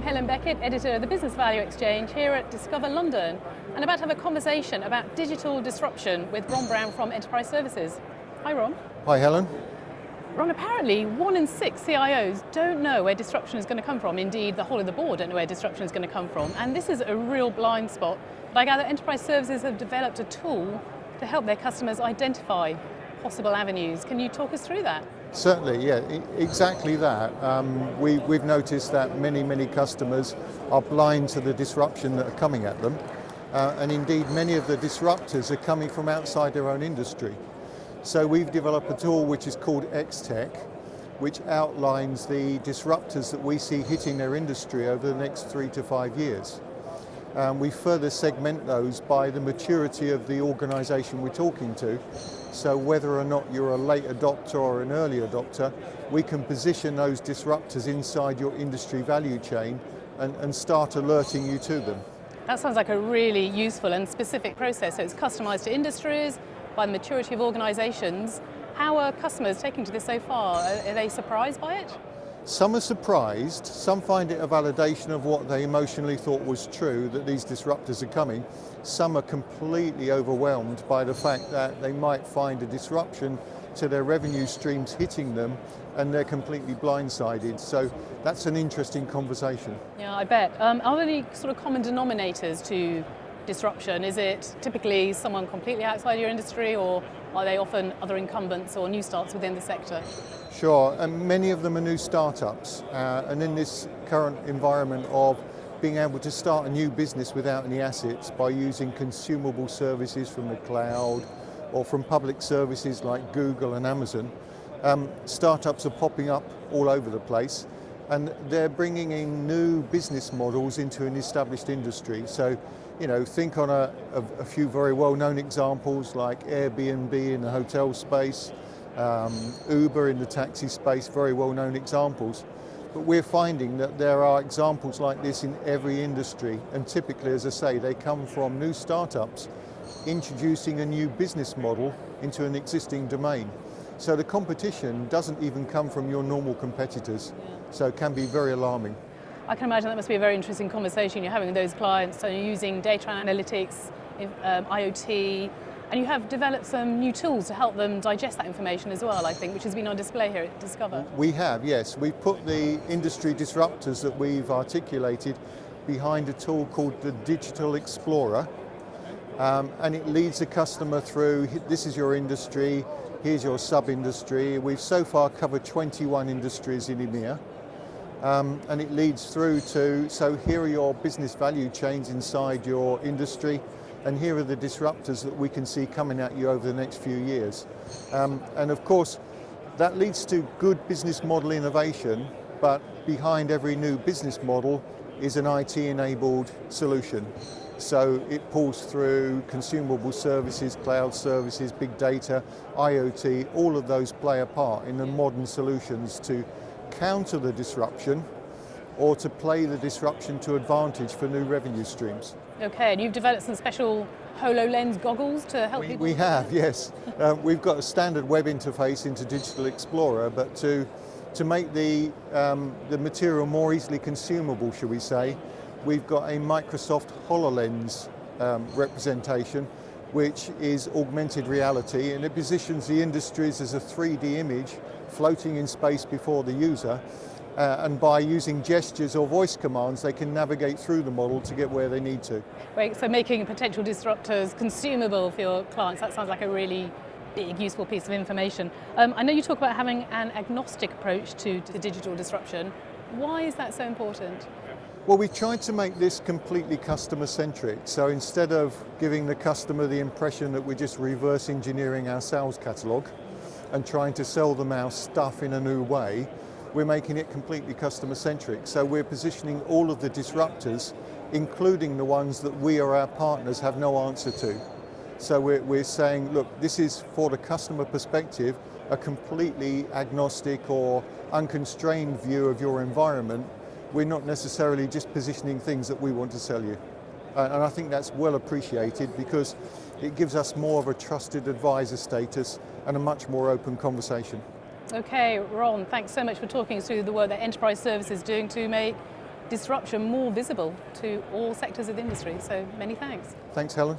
Helen Beckett, editor of the Business Value Exchange here at Discover London, and about to have a conversation about digital disruption with Ron Brown from Enterprise Services. Hi Ron. Hi Helen. Ron, apparently 1 in 6 CIOs don't know where disruption is going to come from. Indeed, the whole of the board don't know where disruption is going to come from. And this is a real blind spot. But I gather Enterprise Services have developed a tool to help their customers identify possible avenues. Can you talk us through that? Certainly, yeah, exactly that. We've noticed that many customers are blind to the disruption that are coming at them. And indeed, many of the disruptors are coming from outside their own industry. So we've developed a tool which is called xTech, which outlines the disruptors that we see hitting their industry over the next 3 to 5 years. We further segment those by the maturity of the organization we're talking to. So whether or not you're a late adopter or an early adopter, we can position those disruptors inside your industry value chain and start alerting you to them. That sounds like a really useful and specific process. So it's customized to industries, by the maturity of organizations. How are customers taking to this so far? Are they surprised by it? Some are surprised, some find it a validation of what they emotionally thought was true, that these disruptors are coming. Some are completely overwhelmed by the fact that they might find a disruption to their revenue streams hitting them and they're completely blindsided. So that's an interesting conversation. Yeah, I bet. Are there any sort of common denominators to disruption? Is it typically someone completely outside your industry, or are they often other incumbents or new starts within the sector? Sure, and many of them are new startups, and in this current environment of being able to start a new business without any assets by using consumable services from the cloud or from public services like Google and Amazon, startups are popping up all over the place, and they're bringing in new business models into an established industry. So, you know, think on a few very well-known examples like Airbnb in the hotel space, Uber in the taxi space, very well-known examples. But we're finding that there are examples like this in every industry, and typically, as I say, they come from new startups introducing a new business model into an existing domain. So the competition doesn't even come from your normal competitors, so it can be very alarming. I can imagine that must be a very interesting conversation you're having with those clients. So you're using data analytics, IoT, and you have developed some new tools to help them digest that information as well, I think, which has been on display here at Discover. We have, yes. We've put the industry disruptors that we've articulated behind a tool called the Digital Explorer, and it leads the customer through, this is your industry, here's your sub-industry. We've so far covered 21 industries in EMEA. And it leads through to, so here are your business value chains inside your industry, and here are the disruptors that we can see coming at you over the next few years. And of course, that leads to good business model innovation, but behind every new business model is an IT-enabled solution. So it pulls through consumable services, cloud services, big data, IoT, all of those play a part in the modern solutions to counter the disruption or to play the disruption to advantage for new revenue streams. Okay, and you've developed some special HoloLens goggles to help people? We have, yes. We've got a standard web interface into Digital Explorer, but to make the material more easily consumable, shall we say, we've got a Microsoft HoloLens representation, which is augmented reality, and it positions the industries as a 3D image floating in space before the user, and by using gestures or voice commands they can navigate through the model to get where they need to. Great, so making potential disruptors consumable for your clients, that sounds like a really big, useful piece of information. I know you talk about having an agnostic approach to digital disruption. Why is that so important? Well, we tried to make this completely customer-centric, so instead of giving the customer the impression that we're just reverse engineering our sales catalogue and trying to sell them our stuff in a new way, we're making it completely customer-centric. So we're positioning all of the disruptors, including the ones that we or our partners have no answer to. So we're saying, look, this is, for the customer perspective, a completely agnostic or unconstrained view of your environment. We're not necessarily just positioning things that we want to sell you. And I think that's well appreciated because it gives us more of a trusted advisor status and a much more open conversation. Okay, Ron, thanks so much for talking us through the work that Enterprise Services is doing to make disruption more visible to all sectors of the industry. So many thanks. Thanks, Helen.